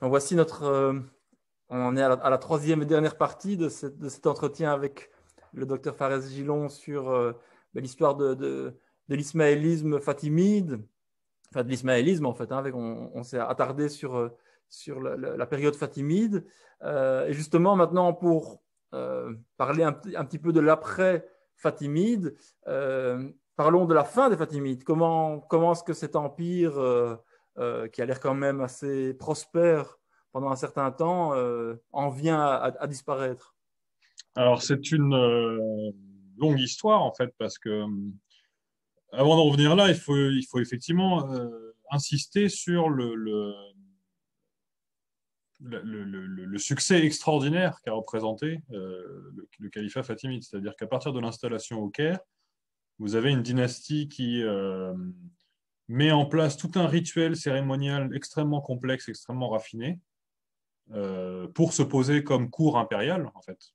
Donc voici on est à la troisième et dernière partie de cet entretien avec le docteur Fares Gilon sur l'histoire de l'ismaélisme fatimide, enfin de l'ismaélisme en fait. Hein, on s'est attardé sur la période fatimide. Et justement, maintenant, pour parler un petit peu de l'après fatimide, parlons de la fin des Fatimides. Comment est-ce que cet empire, qui a l'air quand même assez prospère pendant un certain temps, en vient à disparaître? Alors, c'est une longue histoire, en fait, parce que avant d'en revenir là, il faut effectivement insister sur le succès extraordinaire qu'a représenté le califat fatimide. C'est-à-dire qu'à partir de l'installation au Caire, vous avez une dynastie qui met en place tout un rituel cérémonial extrêmement complexe, extrêmement raffiné, pour se poser comme cour impériale, en fait,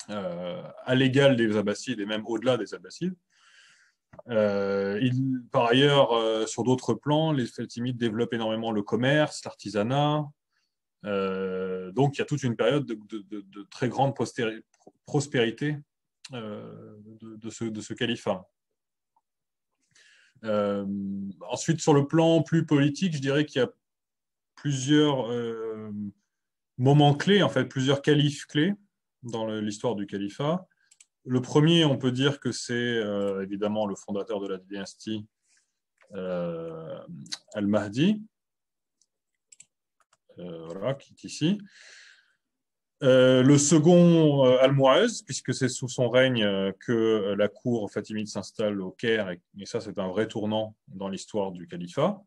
à l'égal des Abbassides et même au-delà des Abbassides. Par ailleurs, sur d'autres plans, les Fatimides développent énormément le commerce, l'artisanat. Donc, il y a toute une période de très grande prospérité de ce califat. Ensuite, sur le plan plus politique, je dirais qu'il y a plusieurs moments clés, en fait, plusieurs califes clés dans l'histoire du califat. Le premier, on peut dire que c'est évidemment le fondateur de la dynastie, Al-Mahdi, voilà, qui est ici. Le second, Al-Mu'azz, puisque c'est sous son règne que la cour fatimide s'installe au Caire, et ça c'est un vrai tournant dans l'histoire du califat.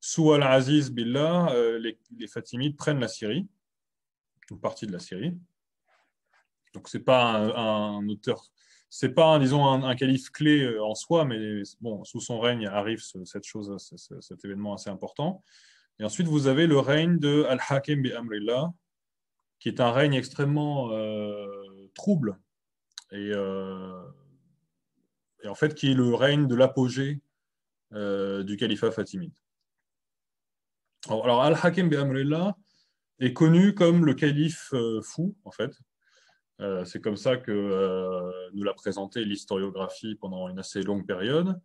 Sous Al-Aziz Billah, les Fatimides prennent la Syrie, une partie de la Syrie. Donc c'est pas un auteur, c'est pas disons un calife clé en soi, mais bon, sous son règne arrive cette chose, cet événement assez important. Et ensuite vous avez le règne de Al-Hakim bi Amrillah, qui est un règne extrêmement trouble et en fait qui est le règne de l'apogée du califat fatimide. Alors Al-Hakim bi Amrillah est connu comme le calife fou, en fait. C'est comme ça que nous l'a présenté l'historiographie pendant une assez longue période,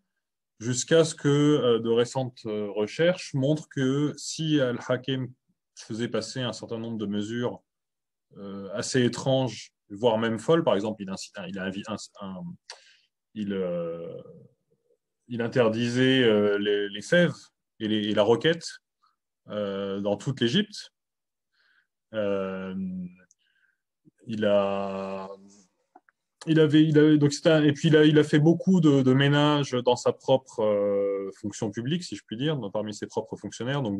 jusqu'à ce que de récentes recherches montrent que si Al-Hakim faisait passer un certain nombre de mesures assez étranges, voire même folles, par exemple, il, euh, il interdisait les fèves et la roquette dans toute l'Égypte. Euh, il a donc et puis il a fait beaucoup de ménage dans sa propre fonction publique, si je puis dire, parmi ses propres fonctionnaires. Donc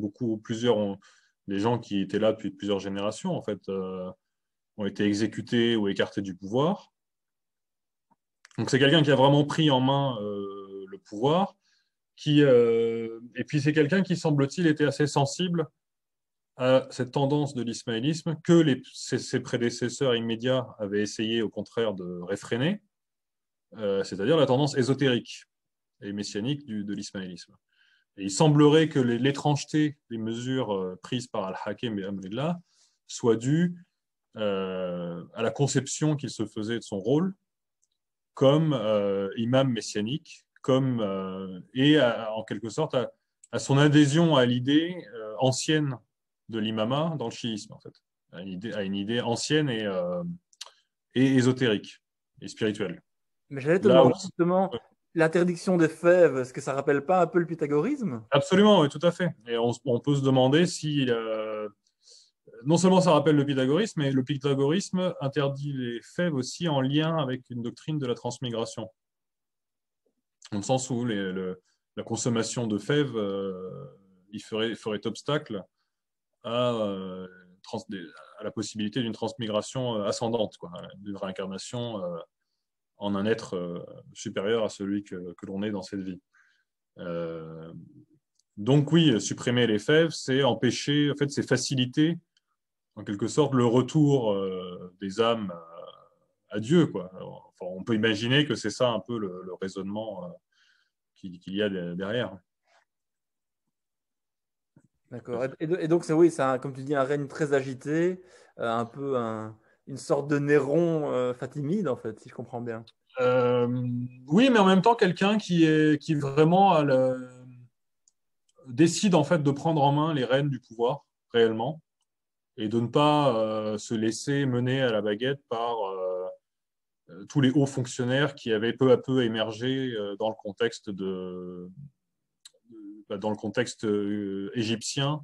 les gens qui étaient là depuis plusieurs générations, en fait, ont été exécutés ou écartés du pouvoir. Donc c'est quelqu'un qui a vraiment pris en main le pouvoir, et puis c'est quelqu'un qui, semble-t-il, était assez sensible à cette tendance de l'ismaélisme que ses prédécesseurs immédiats avaient essayé au contraire de réfréner, c'est-à-dire la tendance ésotérique et messianique de l'ismaélisme. Et il semblerait que l'étrangeté des mesures prises par Al-Hakim et Amrillah soit due à la conception qu'il se faisait de son rôle comme imam messianique, et en quelque sorte à son adhésion à l'idée ancienne de l'imama dans le chiisme, en fait, à une idée ancienne et ésotérique et spirituelle. Mais j'allais te Là où demander justement l'interdiction des fèves, est-ce que ça rappelle pas un peu le pythagorisme? absolument, oui, tout à fait. Et on peut se demander si non seulement ça rappelle le pythagorisme, mais le pythagorisme interdit les fèves aussi en lien avec une doctrine de la transmigration, dans le sens où la consommation de fèves il ferait obstacle à, euh, à la possibilité d'une transmigration ascendante, quoi, d'une réincarnation en un être supérieur à celui que l'on est dans cette vie. Euh, donc oui, supprimer les fèves, c'est empêcher, en fait, c'est faciliter en quelque sorte le retour des âmes à Dieu, quoi. Enfin, on peut imaginer que c'est ça un peu le raisonnement qu'il y a derrière. D'accord. Et donc, oui, c'est comme tu dis, un règne très agité, un peu une sorte de Néron fatimide, en fait, si je comprends bien. Euh, oui, mais en même temps, quelqu'un qui vraiment décide en fait de prendre en main les rênes du pouvoir réellement et de ne pas se laisser mener à la baguette par tous les hauts fonctionnaires qui avaient peu à peu émergé dans le contexte égyptien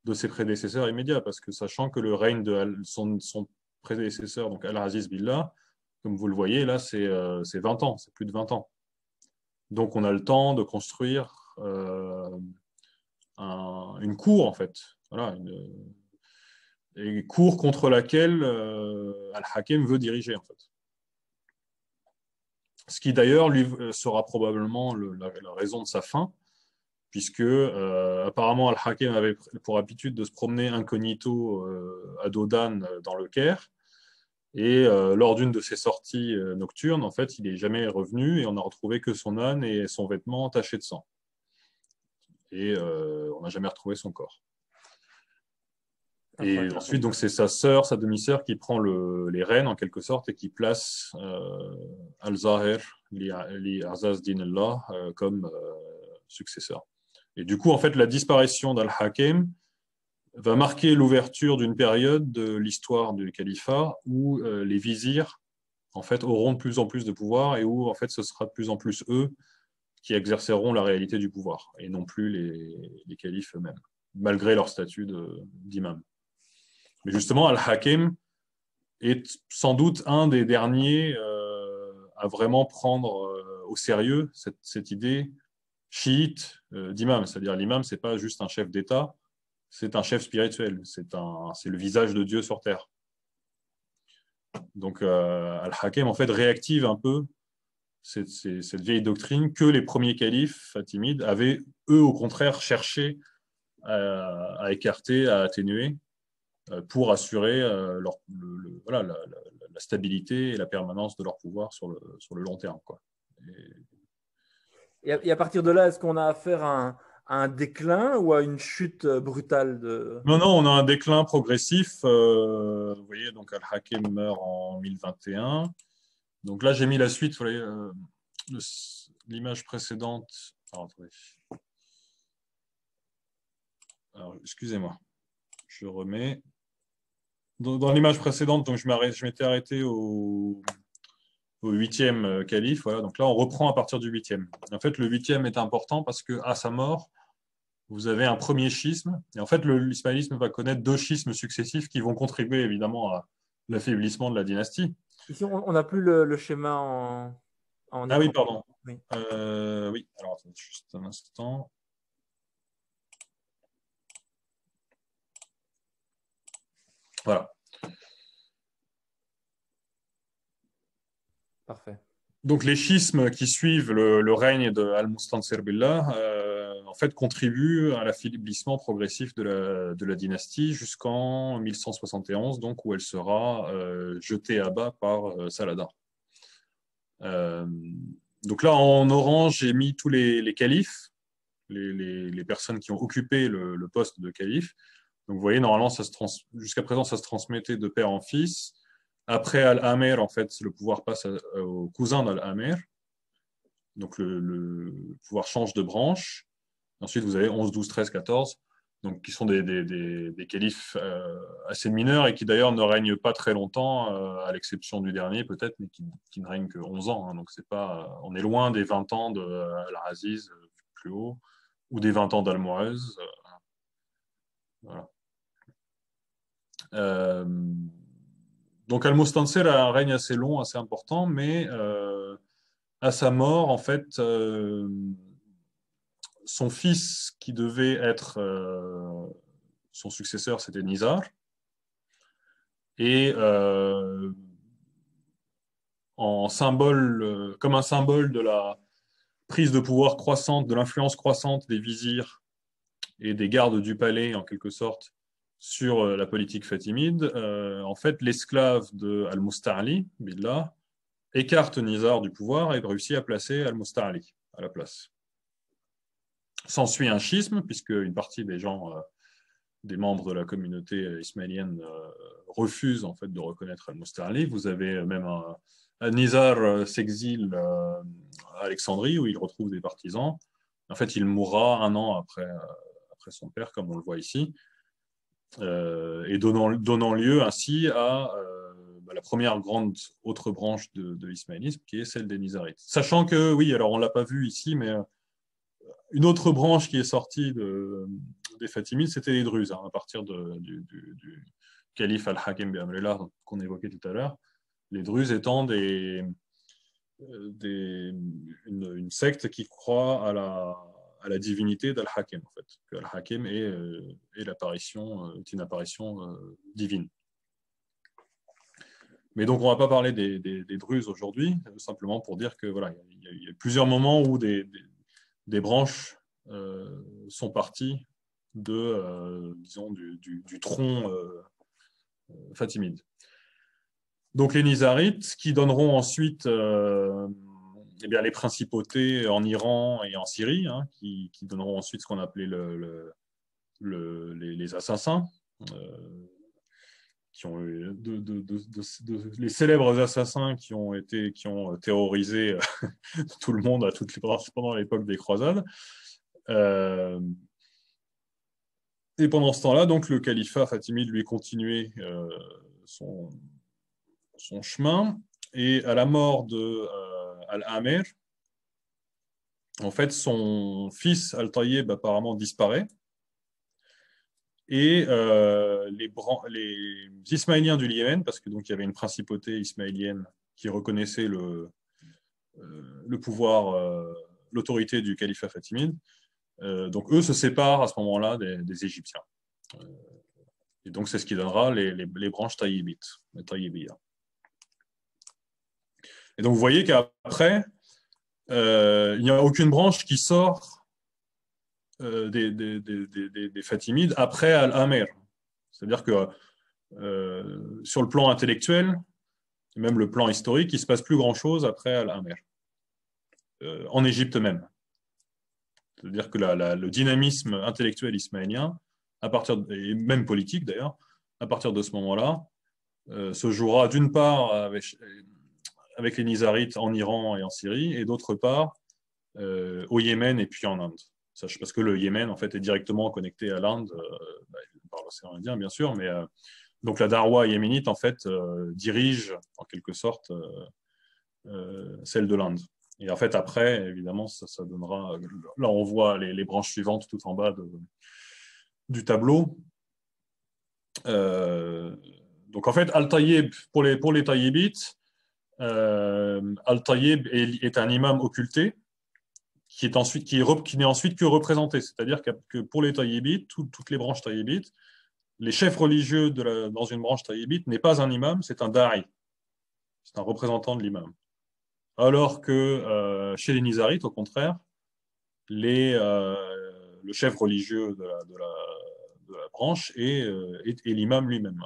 de ses prédécesseurs immédiats, parce que sachant que le règne de son prédécesseur, donc Al-Aziz Billah, comme vous le voyez, là, c'est 20 ans, c'est plus de 20 ans. Donc on a le temps de construire une cour, en fait. Voilà, une cour contre laquelle Al-Hakim veut diriger, en fait. Ce qui d'ailleurs lui sera probablement la raison de sa fin, puisque apparemment Al-Hakim avait pour habitude de se promener incognito à Dodane dans le Caire, et lors d'une de ses sorties nocturnes, en fait, il n'est jamais revenu et on n'a retrouvé que son âne et son vêtement taché de sang. Et on n'a jamais retrouvé son corps. Et Incroyable. ensuite, donc, c'est sa sœur, sa demi-sœur, qui prend les rênes en quelque sorte et qui place Al-Zahir, li Azaz Dinallah, comme successeur. Et du coup, en fait, la disparition d'Al-Hakim va marquer l'ouverture d'une période de l'histoire du califat où les vizirs, en fait, auront de plus en plus de pouvoir et où, en fait, ce sera de plus en plus eux qui exerceront la réalité du pouvoir et non plus les califes eux-mêmes, malgré leur statut d'imam. Mais justement, Al-Hakim est sans doute un des derniers à vraiment prendre au sérieux cette idée chiite d'imam. C'est-à-dire l'imam, ce n'est pas juste un chef d'État, c'est un chef spirituel, c'est le visage de Dieu sur terre. Donc Al-Hakim, en fait, réactive un peu cette vieille doctrine que les premiers califes fatimides avaient, eux, au contraire, cherché à écarter, à atténuer, pour assurer voilà, la stabilité et la permanence de leur pouvoir sur le long terme, quoi. Et à partir de là, est-ce qu'on a affaire à un déclin ou à une chute brutale de... Non, non, on a un déclin progressif. Vous voyez, donc Al-Hakim meurt en 1021. Donc là, j'ai mis la suite, vous voyez, l'image précédente. Alors, attendez. Alors, excusez-moi, je remets. Dans l'image précédente, donc je m'étais arrêté au 8e calife. Voilà. Donc là, on reprend à partir du 8e. En fait, le 8e est important parce qu'à sa mort, vous avez un premier schisme. Et en fait, l'ismaélisme va connaître deux schismes successifs qui vont contribuer évidemment à l'affaiblissement de la dynastie. Ici, on n'a plus le schéma en Ah oui, écran. pardon. Oui. Oui, alors attendez juste un instant. Voilà. Parfait. Donc les schismes qui suivent le règne de Al-Mustansir Billah en fait contribuent à l'affaiblissement progressif de la dynastie jusqu'en 1171, donc où elle sera jetée à bas par Saladin. Donc là en orange j'ai mis tous les califes, les personnes qui ont occupé le poste de calife. Donc vous voyez normalement jusqu'à présent ça se transmettait de père en fils. Après Al-Amir, en fait, le pouvoir passe au cousin d'Al-Amir. Donc le pouvoir change de branche. Ensuite, vous avez 11, 12, 13, 14, donc, qui sont des califes assez mineurs et qui d'ailleurs ne règnent pas très longtemps, à l'exception du dernier peut-être, mais qui ne règne que 11 ans. Hein. Donc on est loin des 20 ans d'Al-Aziz plus haut, ou des 20 ans d'Al-Mu'azz. Voilà. Donc Al-Mustansir a un règne assez long, assez important, mais à sa mort, en fait, son fils qui devait être son successeur, c'était Nizar. Et comme un symbole de la prise de pouvoir croissante, de l'influence croissante des vizirs et des gardes du palais, en quelque sorte, sur la politique fatimide, en fait, l'esclave de Al-Musta'li, Billah, écarte Nizar du pouvoir et réussit à placer Al-Musta'li à la place. S'ensuit un schisme, puisque une partie des gens, des membres de la communauté ismaélienne refusent en fait de reconnaître Al-Musta'li. Vous avez même un Nizar s'exile à Alexandrie, où il retrouve des partisans. En fait, il mourra un an après son père, comme on le voit ici, et donnant lieu ainsi à la première grande autre branche de l'ismaélisme, qui est celle des Nizarites. Sachant que, oui, alors on ne l'a pas vu ici, mais une autre branche qui est sortie des Fatimides, c'était les Druzes, hein, à partir du calife Al-Hakim bi-Amrillah qu'on évoquait tout à l'heure. Les Druzes étant une secte qui croit à la divinité d'Al-Hakim, en fait. Que Al-Hakim est une apparition divine. Mais donc, on ne va pas parler des Druzes aujourd'hui, simplement pour dire que voilà, il y a plusieurs moments où des branches sont parties disons, du tronc fatimide. Donc les Nizarites, qui donneront ensuite eh bien, les principautés en Iran et en Syrie, hein, qui donneront ensuite ce qu'on appelait les assassins, qui ont les célèbres assassins qui ont terrorisé tout le monde pendant l'époque des croisades. Et pendant ce temps-là, donc le califat fatimide lui continuait son chemin. Et à la mort de Al-Amer, en fait, son fils Al-Tayyib apparemment disparaît. Et les Ismaéliens du Yémen, parce que donc il y avait une principauté ismaélienne qui reconnaissait le pouvoir, l'autorité du califat fatimide, donc eux se séparent à ce moment-là des Égyptiens. Et donc c'est ce qui donnera les branches taïbites, les taïbiyya. Et donc vous voyez qu'après, il n'y a aucune branche qui sort des Fatimides après Al-Amer. C'est-à-dire que sur le plan intellectuel, et même le plan historique, il ne se passe plus grand-chose après Al-Amer, en Égypte même. C'est-à-dire que le dynamisme intellectuel ismaélien, et même politique d'ailleurs, à partir de ce moment-là, se jouera d'une part avec les Nizarites en Iran et en Syrie, et d'autre part au Yémen et puis en Inde. Parce que le Yémen, en fait, est directement connecté à l'Inde, par l'océan Indien, bien sûr, mais donc la Darwa yéménite, en fait, dirige, en quelque sorte, celle de l'Inde. Et en fait, après, évidemment, ça donnera... Là, on voit les branches suivantes tout en bas du tableau. Donc, en fait, Al-Tayyib, pour les Tayyibites, Al-Tayyib est un imam occulté qui n'est ensuite que représenté. C'est-à-dire que pour les Tayyibites, toutes les branches Tayyibites, les chefs religieux dans une branche Tayyibite n'est pas un imam, c'est un da'i. C'est un représentant de l'imam. Alors que chez les Nizarites, au contraire, le chef religieux de la branche est l'imam lui-même.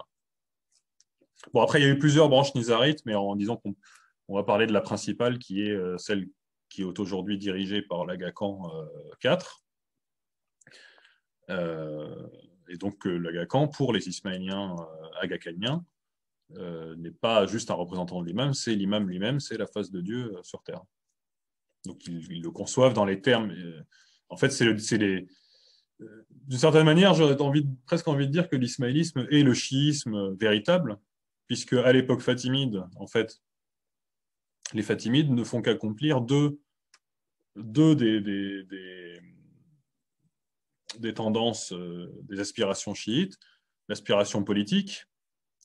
Bon, après, il y a eu plusieurs branches Nizarites, mais en disant qu'on va parler de la principale, qui est celle qui est aujourd'hui dirigée par l'Aga Khan IV. Et donc, l'Aga Khan, pour les Ismaéliens Aga Khaniens, n'est pas juste un représentant de l'imam, c'est l'imam lui-même, c'est la face de Dieu sur terre. Donc ils le conçoivent dans les termes. En fait, d'une certaine manière, j'aurais presque envie de dire que l'ismaélisme est le chiisme véritable, puisque à l'époque fatimide, en fait, les Fatimides ne font qu'accomplir deux des tendances, des aspirations chiites, l'aspiration politique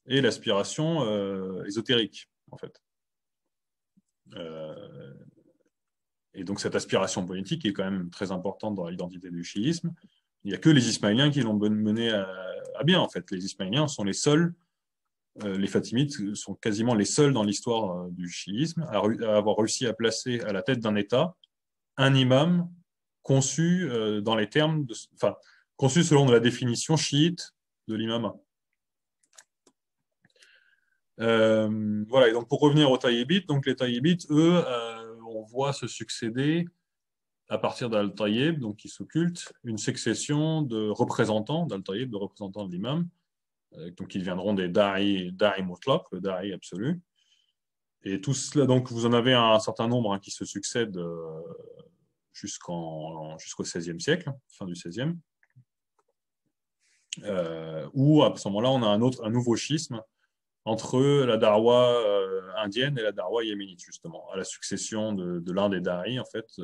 et l'aspiration ésotérique, en fait. Et donc cette aspiration politique est quand même très importante dans l'identité du chiisme. Il n'y a que les Ismaéliens qui l'ont mené à bien, en fait. Les Ismaéliens sont les seuls, les Fatimides sont quasiment les seuls dans l'histoire du chiisme à avoir réussi à placer à la tête d'un État un imam conçu dans les termes, conçu selon la définition chiite de l'imam. Voilà, et donc pour revenir aux Tayyibites, donc les Tayyibites, eux, on voit se succéder à partir d'Al-Tayyib, donc qui s'occulte, une succession de représentants d'Al-Tayyib, de représentants de l'imam, donc qui deviendront des da'i mutlaq, le da'i absolu. Et tout cela, donc vous en avez un certain nombre qui se succèdent jusqu'au XVIe siècle, fin du XVIe, où à ce moment-là, on a un nouveau schisme entre la darwa indienne et la darwa yéménite, justement, à la succession de l'un des da'i, en fait.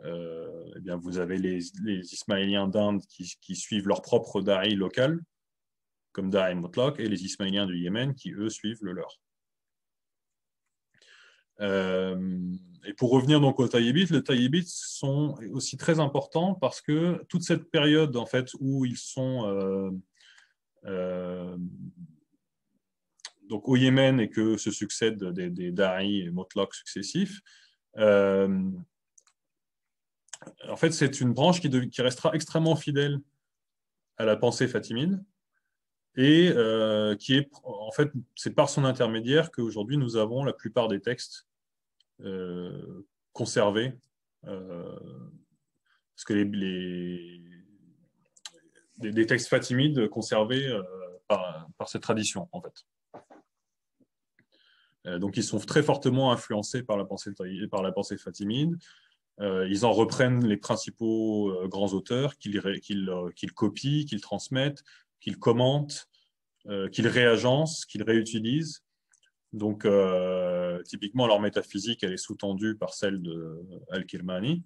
Eh bien, vous avez les Ismaéliens d'Inde qui suivent leur propre da'i local, comme da'i mutlaq, et les Ismaéliens du Yémen qui, eux, suivent le leur. Et pour revenir donc aux Tayyibites, les Tayyibites sont aussi très importants parce que toute cette période en fait où ils sont donc au Yémen et que se succèdent des da'i et mutlaq successifs, en fait c'est une branche qui restera extrêmement fidèle à la pensée fatimide et qui est en fait c'est par son intermédiaire qu'aujourd'hui nous avons la plupart des textes conservés, parce que des textes fatimides conservés par cette tradition, en fait. Donc, ils sont très fortement influencés par la pensée fatimide. Ils en reprennent les principaux grands auteurs, qu'ils copient, qu'ils transmettent, qu'ils commentent, qu'ils réagencent, qu'ils réutilisent. Donc, typiquement, leur métaphysique, elle est sous-tendue par celle d'Al-Kirmani,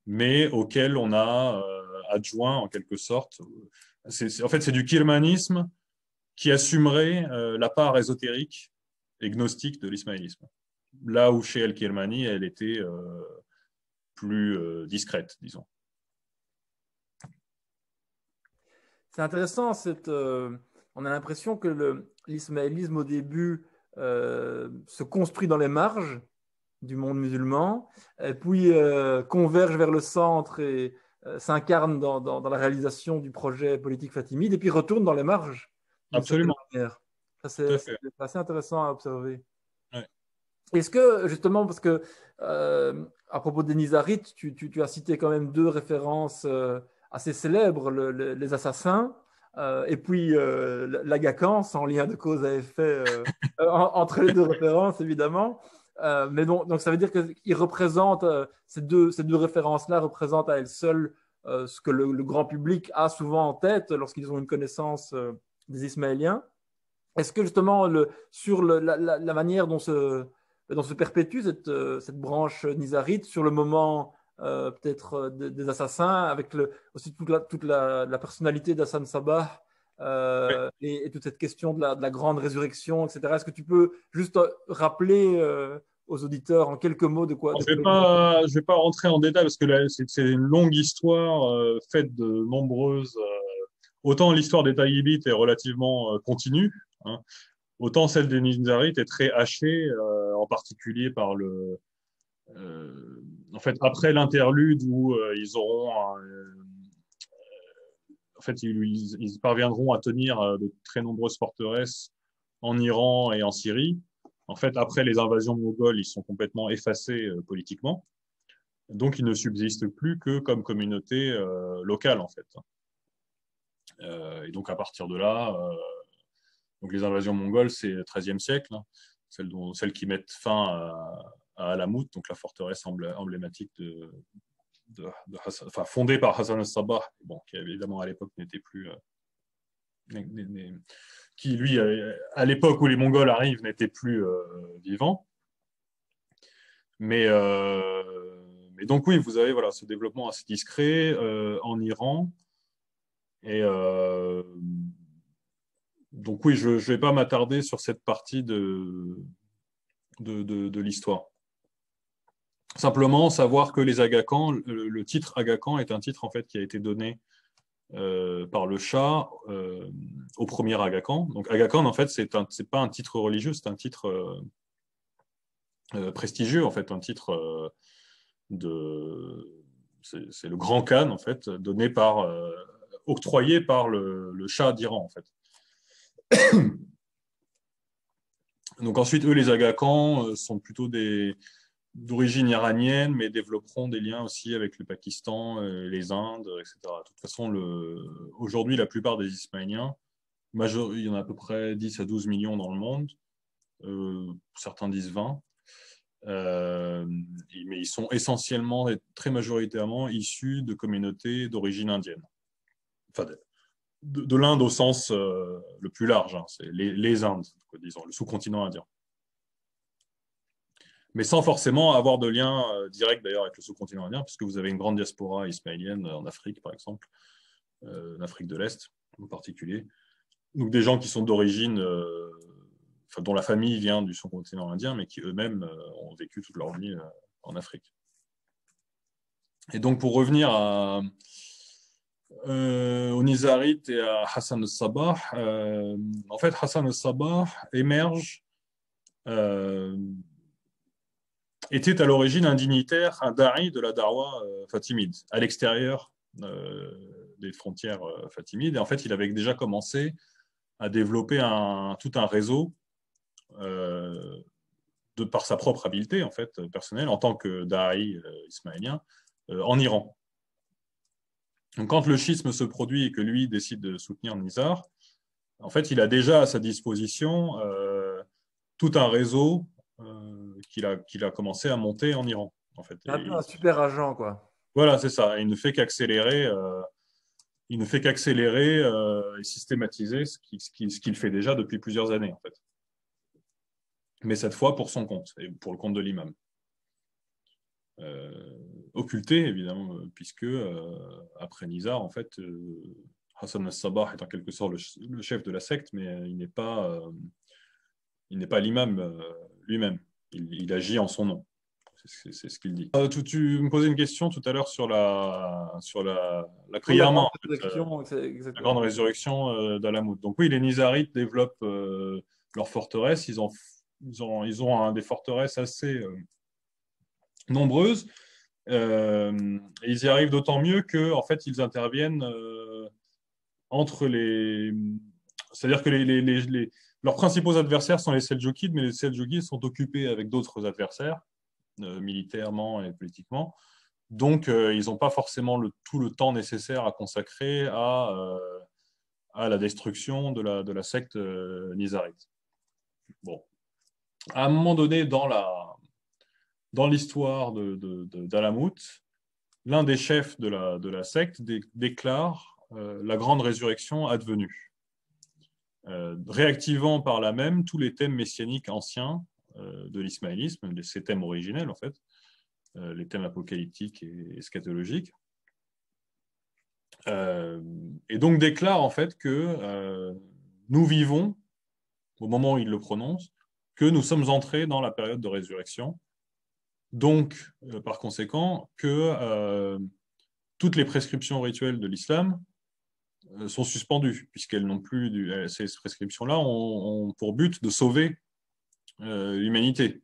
mais auquel on a adjoint, en quelque sorte, en fait, c'est du kirmanisme qui assumerait la part ésotérique et gnostique de l'ismaélisme. Là où chez Al-Kirmani, elle était plus discrète, disons. C'est intéressant, on a l'impression que l'ismaélisme au début se construit dans les marges du monde musulman, et puis converge vers le centre et s'incarne dans la réalisation du projet politique fatimide, et puis retourne dans les marges d'une certaine Absolument. manière. Ça, c'est assez intéressant à observer. Ouais. Est-ce que, justement, parce que à propos des Nizarites, tu as cité quand même deux références assez célèbres, les assassins, et puis l'Agacan, sans lien de cause à effet entre les deux références, évidemment. Mais donc, ça veut dire qu'ils représentent, ces deux références-là représentent à elles seules ce que le grand public a souvent en tête lorsqu'ils ont une connaissance des Ismaéliens. Est-ce que justement, sur la manière dont se perpétue cette branche nizarite, sur le moment peut-être des assassins, avec aussi toute la personnalité d'Hassan Sabah et toute cette question de la grande résurrection, etc. Est-ce que tu peux juste rappeler aux auditeurs en quelques mots de quoi... Je ne vais pas rentrer en détail parce que c'est une longue histoire faite de nombreuses... autant l'histoire des Tayyibites est relativement continue, hein, autant celle des Nizarites est très hachée, en particulier par en fait, après l'interlude où ils auront... en fait, ils parviendront à tenir de très nombreuses forteresses en Iran et en Syrie. En fait, après les invasions mongoles, ils sont complètement effacés politiquement. Donc, ils ne subsistent plus que comme communauté locale, en fait. Et donc, à partir de là, donc les invasions mongoles, c'est le XIIIe siècle, hein, celles qui mettent fin à Alamut, donc la forteresse emblématique enfin, fondée par Hassan al-Sabah, bon, qui évidemment à l'époque n'était plus... qui, lui, à l'époque où les Mongols arrivent, n'était plus vivant. Mais donc oui, vous avez voilà, ce développement assez discret en Iran. Et donc oui, je ne vais pas m'attarder sur cette partie de l'histoire. Simplement savoir que les Aga Khan, le titre Aga Khan est un titre en fait qui a été donné par le Shah au premier Aga Khan. Donc Aga Khan en fait c'est pas un titre religieux, c'est un titre prestigieux en fait, un titre c'est le grand Khan en fait donné octroyé par le Shah d'Iran en fait. Donc ensuite eux les Aga Khan sont plutôt des d'origine iranienne, mais développeront des liens aussi avec le Pakistan, les Indes, etc. De toute façon, aujourd'hui, la plupart des Ismaéliens, il y en a à peu près 10 à 12 millions dans le monde, certains disent 20, mais ils sont essentiellement et très majoritairement issus de communautés d'origine indienne. Enfin, de l'Inde au sens le plus large, hein, c'est les Indes, disons, le sous-continent indien. Mais sans forcément avoir de lien direct d'ailleurs avec le sous-continent indien, puisque vous avez une grande diaspora ismaélienne en Afrique, par exemple, en Afrique de l'Est en particulier. Donc des gens qui sont d'origine, dont la famille vient du sous-continent indien, mais qui eux-mêmes ont vécu toute leur vie en Afrique. Et donc pour revenir aux Nizarites et à Hassan al-Sabah, en fait Hassan al-Sabah émerge, était à l'origine un dignitaire, un da'i de la Darwa fatimide, à l'extérieur des frontières fatimides. Et en fait, il avait déjà commencé à développer tout un réseau par sa propre habileté en fait, personnelle, en tant que da'i ismaélien, en Iran. Donc, quand le schisme se produit et que lui décide de soutenir Nizar, en fait, il a déjà à sa disposition tout un réseau qu'il a commencé à monter en Iran. En fait. Un peu un super agent, quoi. Voilà, c'est ça. Il ne fait qu'accélérer et systématiser ce qu'il fait déjà depuis plusieurs années, en fait. Mais cette fois pour son compte, et pour le compte de l'imam. Occulté, évidemment, puisque après Nizar, en fait, Hassan al-Sabah est en quelque sorte le chef de la secte, mais il n'est pas l'imam lui-même. Il agit en son nom. C'est ce qu'il dit. Tu me posais une question tout à l'heure sur la prière La en grande résurrection, fait, la grande résurrection d'Alamout. Donc oui, les Nizarites développent leur forteresse. Ils ont des forteresses assez nombreuses. Et ils y arrivent d'autant mieux que, en fait, ils interviennent entre les. C'est-à-dire que leurs principaux adversaires sont les Seldjoukides, mais les Seldjoukides sont occupés avec d'autres adversaires, militairement et politiquement. Donc, ils n'ont pas forcément tout le temps nécessaire à consacrer à la destruction de la secte nizarite. Bon. À un moment donné, dans l'histoire d'Alamout, l'un des chefs de la secte déclare la grande résurrection advenue, réactivant par là même tous les thèmes messianiques anciens de l'ismaélisme, ces thèmes originels en fait, les thèmes apocalyptiques et eschatologiques, et donc déclare en fait que nous vivons, au moment où il le prononce, que nous sommes entrés dans la période de résurrection. Donc, par conséquent, que toutes les prescriptions rituelles de l'islam sont suspendues, puisqu'elles n'ont plus ces prescriptions-là ont pour but de sauver l'humanité.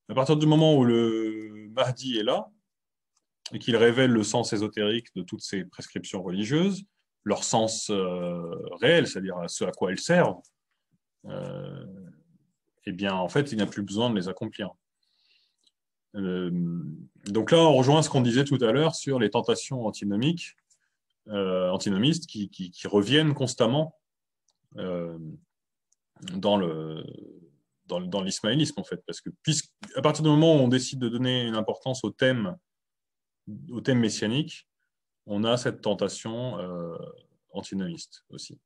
À partir du moment où le Mahdi est là, et qu'il révèle le sens ésotérique de toutes ces prescriptions religieuses, leur sens réel, c'est-à-dire ce à quoi elles servent, eh bien, en fait, il n'y a plus besoin de les accomplir. Donc là, on rejoint ce qu'on disait tout à l'heure sur les tentations antinomistes qui reviennent constamment dans l'ismaélisme, en fait. Parce que à partir du moment où on décide de donner une importance au thème messianique, on a cette tentation antinomiste aussi.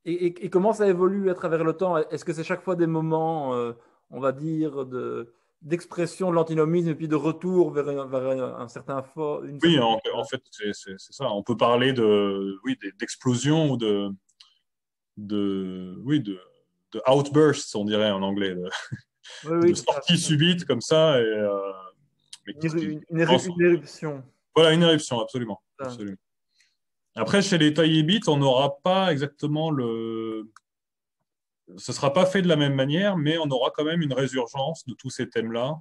Et comment ça évolue à travers le temps? Est-ce que c'est chaque fois des moments, on va dire, d'expression de l'antinomisme et puis de retour vers un certain fort? Oui, en fait, c'est ça. On peut parler d'explosion ou de outbursts, on dirait en anglais, de sorties subites comme ça. Une éruption. Voilà, une éruption, absolument. Absolument. Après, chez les taïbites, on n'aura pas exactement ce ne sera pas fait de la même manière, mais on aura quand même une résurgence de tous ces thèmes-là,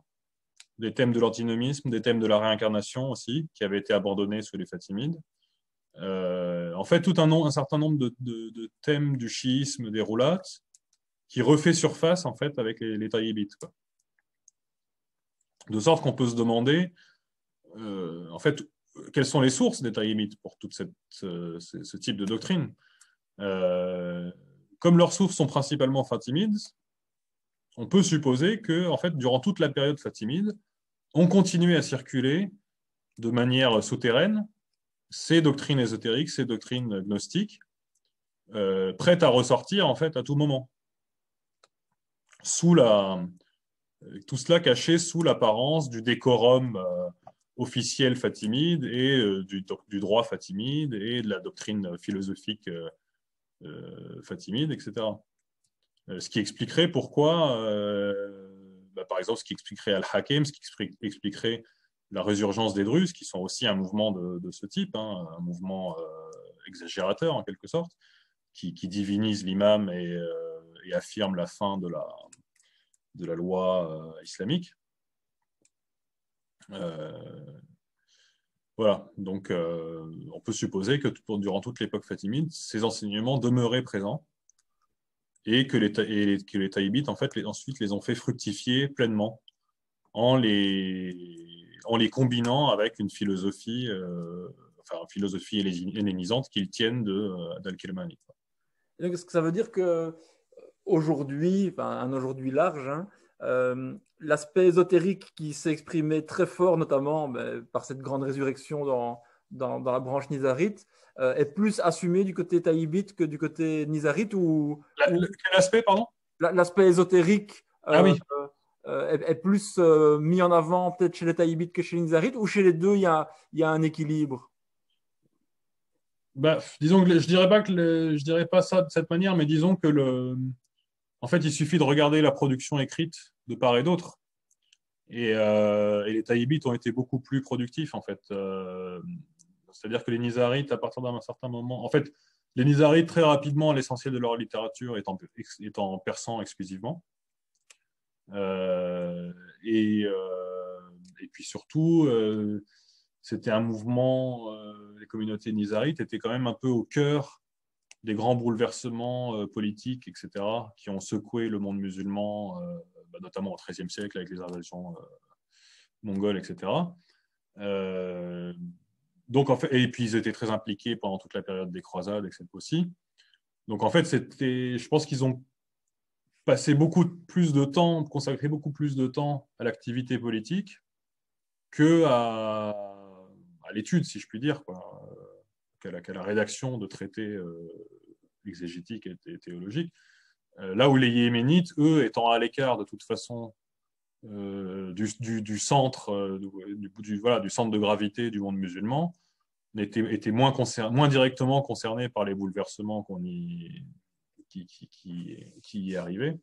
des thèmes de l'antinomisme, des thèmes de la réincarnation aussi, qui avaient été abandonnés sous les Fatimides. En fait, un certain nombre de thèmes du chiisme, des roulates, qui refait surface en fait avec les taïbites, quoi. De sorte qu'on peut se demander, en fait, quelles sont les sources des taïmites pour tout ce type de doctrine. Comme leurs sources sont principalement fatimides, on peut supposer que, en fait, durant toute la période fatimide, on continuait à circuler de manière souterraine ces doctrines ésotériques, ces doctrines gnostiques, prêtes à ressortir en fait à tout moment, tout cela caché sous l'apparence du décorum officiel fatimide et du droit fatimide et de la doctrine philosophique fatimide, etc. Ce qui expliquerait pourquoi, par exemple, ce qui expliquerait Al-Hakim, ce qui expliquerait la résurgence des Druzes, qui sont aussi un mouvement de ce type, hein, un mouvement exagérateur en quelque sorte, qui divinise l'imam et affirme la fin de la loi islamique. Voilà, donc on peut supposer que durant toute l'époque fatimide, ces enseignements demeuraient présents et que les taïbites, en fait, ensuite les ont fait fructifier pleinement en les combinant avec une philosophie, hellénisante qu'ils tiennent d'Al-Kirmani. Donc, est-ce que ça veut dire que aujourd'hui, enfin, un aujourd'hui large, hein, l'aspect ésotérique qui s'est exprimé très fort, notamment par cette grande résurrection dans la branche nizarite, est plus assumé du côté taïbite que du côté nizarite Quel aspect, pardon? L'aspect ésotérique Ah oui. est plus mis en avant peut-être chez les taïbites que chez les nizarites, ou chez les deux, il y a un équilibre? Disons que je dirais pas ça de cette manière, mais disons que en fait, il suffit de regarder la production écrite de part et d'autre. Et les taïbites ont été beaucoup plus productifs, en fait. C'est-à-dire que les nizarites, à partir d'un certain moment, en fait, les nizarites, très rapidement, l'essentiel de leur littérature est en persan exclusivement. Euh, et, euh, et puis surtout, c'était un mouvement, les communautés nizarites étaient quand même un peu au cœur des grands bouleversements politiques, etc., qui ont secoué le monde musulman, notamment au XIIIe siècle avec les invasions mongoles, etc. Donc, en fait, et puis ils étaient très impliqués pendant toute la période des croisades, etc. aussi. Donc en fait, je pense qu'ils ont passé beaucoup plus de temps, consacré beaucoup plus de temps à l'activité politique qu'à l'étude, si je puis dire, qu'à la rédaction de traités exégétiques et théologiques. Là où les Yéménites, eux, étant à l'écart de toute façon du centre, du centre de gravité du monde musulman, étaient moins directement concernés par les bouleversements qui y arrivaient.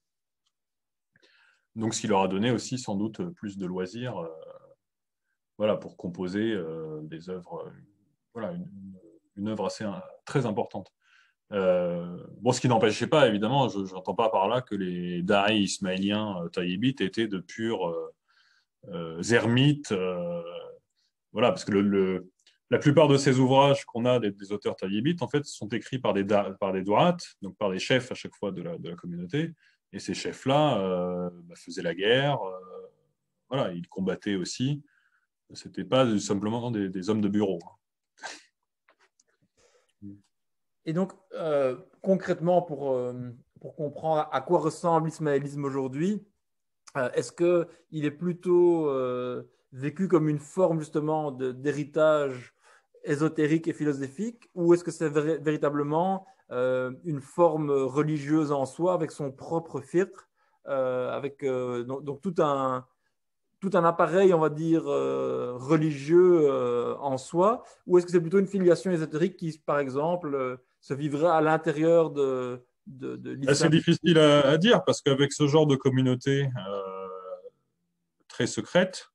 Donc, ce qui leur a donné aussi sans doute plus de loisirs pour composer des œuvres, une œuvre très importante. Ce qui n'empêchait pas, évidemment, je n'entends pas par là que les da'i ismaéliens taïbites étaient de purs ermites. Parce que la plupart de ces ouvrages qu'on a des auteurs taïbites, en fait, sont écrits par des douat, donc par des chefs à chaque fois de la communauté. Et ces chefs-là faisaient la guerre, ils combattaient aussi. Ce n'étaient pas simplement des hommes de bureau. Et donc, concrètement, pour comprendre à quoi ressemble l'ismaélisme aujourd'hui, est-ce qu'il est plutôt vécu comme une forme justement d'héritage ésotérique et philosophique, ou est-ce que c'est véritablement une forme religieuse en soi, avec son propre filtre, avec donc tout un appareil, on va dire, religieux en soi, ou est-ce que c'est plutôt une filiation ésotérique qui, par exemple, se vivrait à l'intérieur de C'est l'islam? difficile à dire parce qu'avec ce genre de communauté très secrète,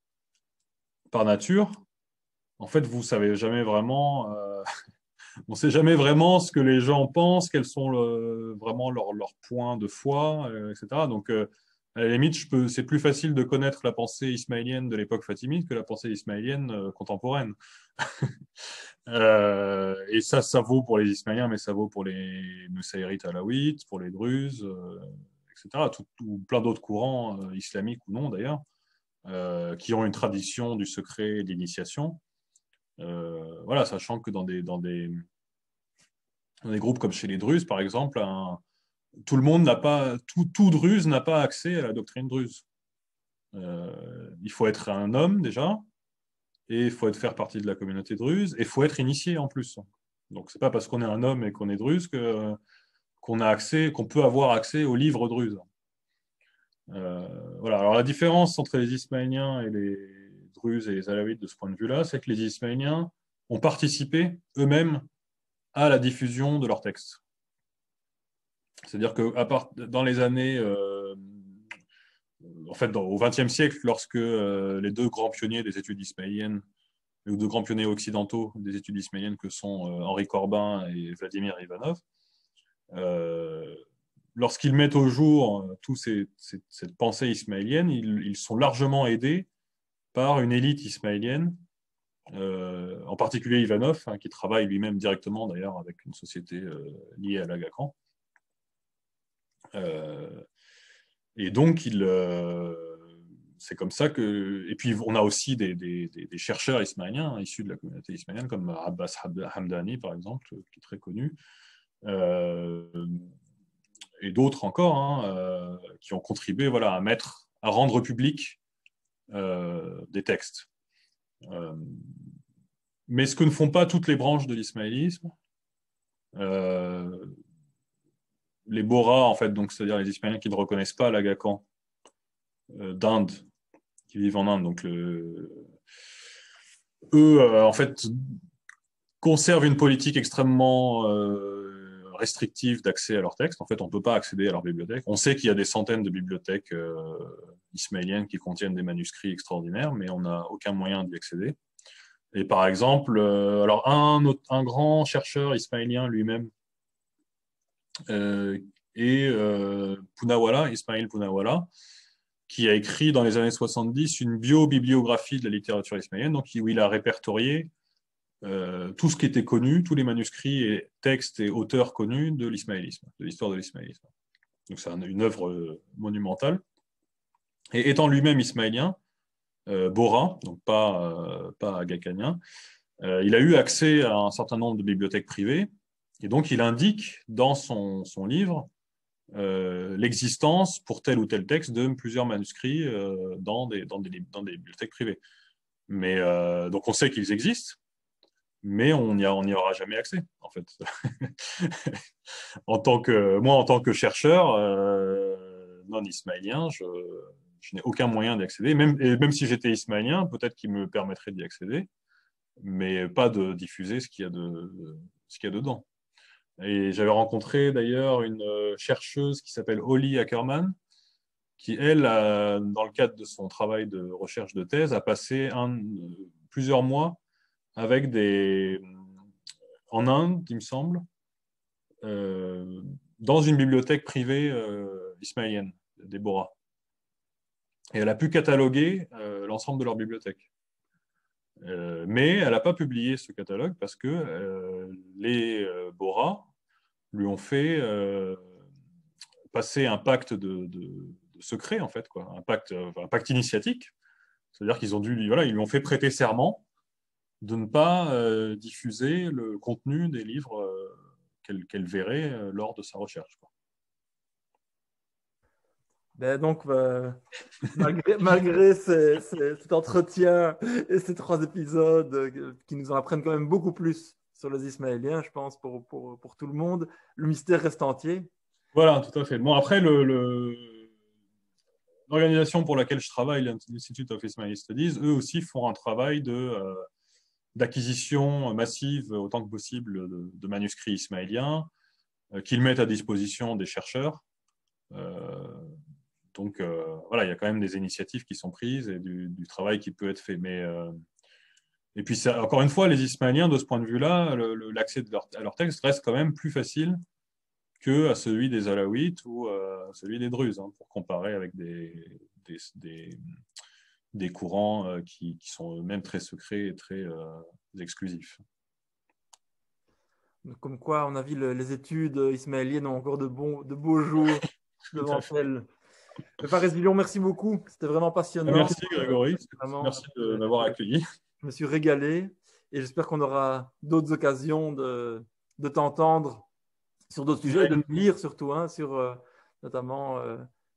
par nature, en fait, vous savez jamais vraiment, on ne sait jamais vraiment ce que les gens pensent, quels sont vraiment leurs points de foi, etc. Donc, à la limite, c'est plus facile de connaître la pensée ismaélienne de l'époque fatimide que la pensée ismaélienne contemporaine. Et ça vaut pour les Ismaéliens, mais ça vaut pour les Nusayrites alaouites, pour les Druzes, etc. Ou plein d'autres courants islamiques ou non d'ailleurs. qui ont une tradition du secret et de l'initiation. Voilà, sachant que dans des groupes comme chez les Druzes, par exemple, tout le monde n'a pas, tout Druze n'a pas accès à la doctrine druze. Il faut être un homme déjà, et il faut faire partie de la communauté druze, et il faut être initié en plus. Donc c'est pas parce qu'on est un homme et qu'on est druze qu'on peut avoir accès aux livres druzes. Voilà. Alors la différence entre les Ismaéliens et les Druzes et les Alaouites de ce point de vue-là, c'est que les Ismaéliens ont participé eux-mêmes à la diffusion de leurs textes. C'est-à-dire que dans les années, en fait, au XXe siècle, lorsque les deux grands pionniers des études ismaéliennes, les deux grands pionniers occidentaux des études ismaéliennes que sont Henri Corbin et Vladimir Ivanov, lorsqu'ils mettent au jour cette pensée ismaélienne, ils sont largement aidés par une élite ismaélienne, en particulier Ivanov, hein, qui travaille lui-même directement d'ailleurs avec une société liée à l'Aga Khan. Et donc, c'est comme ça que... Et puis, on a aussi des chercheurs ismaéliens, hein, issus de la communauté ismaélienne, comme Abbas Hamdani, par exemple, qui est très connu. Et d'autres encore, hein, qui ont contribué, voilà, à rendre public des textes. Mais ce que ne font pas toutes les branches de l'ismaélisme, les Bohras, en fait, donc c'est-à-dire les Ismaéliens qui ne reconnaissent pas l'Aga Khan d'Inde, qui vivent en Inde, donc eux, en fait, conservent une politique extrêmement restrictive d'accès à leurs textes. En fait, on ne peut pas accéder à leur bibliothèque. On sait qu'il y a des centaines de bibliothèques ismaéliennes qui contiennent des manuscrits extraordinaires, mais on n'a aucun moyen d'y accéder. Et par exemple, alors un grand chercheur ismaélien lui-même est Poonawala, Ismail Poonawala, qui a écrit dans les années 70 une bio-bibliographie de la littérature ismaélienne, donc où il a répertorié tout ce qui était connu, tous les manuscrits et textes et auteurs connus de l'ismaélisme, de l'histoire de l'ismaélisme. Donc c'est une œuvre monumentale. Et étant lui-même ismaélien, Bora, donc pas agakanien, il a eu accès à un certain nombre de bibliothèques privées, et donc il indique dans son livre l'existence pour tel ou tel texte de plusieurs manuscrits dans des bibliothèques privées. Mais donc on sait qu'ils existent, mais on n'y aura jamais accès, en fait. Moi, en tant que chercheur non ismaélien, je n'ai aucun moyen d'y accéder. Même si j'étais ismaélien, peut-être qu'il me permettrait d'y accéder, mais pas de diffuser ce qu'il y a dedans. Et j'avais rencontré d'ailleurs une chercheuse qui s'appelle Holly Ackerman, qui, elle, dans le cadre de son travail de recherche de thèse, a passé plusieurs mois avec en Inde, il me semble, dans une bibliothèque privée ismaélienne, des Bohras. Et elle a pu cataloguer l'ensemble de leur bibliothèque. Mais elle n'a pas publié ce catalogue parce que les Bohras lui ont fait passer un pacte de secret, en fait, quoi. Un pacte initiatique. C'est-à-dire qu'ils ils lui ont fait prêter serment de ne pas diffuser le contenu des livres qu'elle verrait lors de sa recherche, quoi. Ben donc, malgré cet entretien et ces 3 épisodes qui nous en apprennent quand même beaucoup plus sur les Ismaéliens, je pense, pour tout le monde, le mystère reste entier. Voilà, tout à fait. Bon, après, l'organisation pour laquelle je travaille, l'Institute of Ismaili Studies, eux aussi font un travail d'acquisition massive, autant que possible, de manuscrits ismaéliens qu'ils mettent à disposition des chercheurs. Donc, voilà, il y a quand même des initiatives qui sont prises et du travail qui peut être fait. Et puis, encore une fois, les Ismaéliens, de ce point de vue-là, l'accès à leur texte reste quand même plus facile qu'à celui des Alaouites ou à celui des Druzes, hein, pour comparer avec des courants qui sont eux-mêmes très secrets et très exclusifs. Comme quoi, on a vu les études ismaéliennes ont encore de beaux jours devant elles. Fares Villon, merci beaucoup. C'était vraiment passionnant. Merci Grégory, Vraiment, merci de m'avoir accueilli. je me suis régalé et j'espère qu'on aura d'autres occasions de t'entendre sur d'autres sujets, de me lire surtout, hein, sur notamment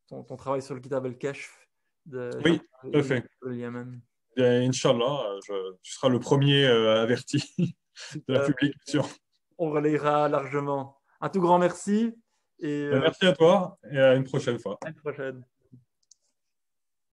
ton travail sur le Kitab el-Keshf Oui, tout à fait. de Yémen. Inch'Allah, tu seras le premier averti de la publication. On relayera largement. Un tout grand merci et Merci à toi et à une prochaine fois. à une prochaine.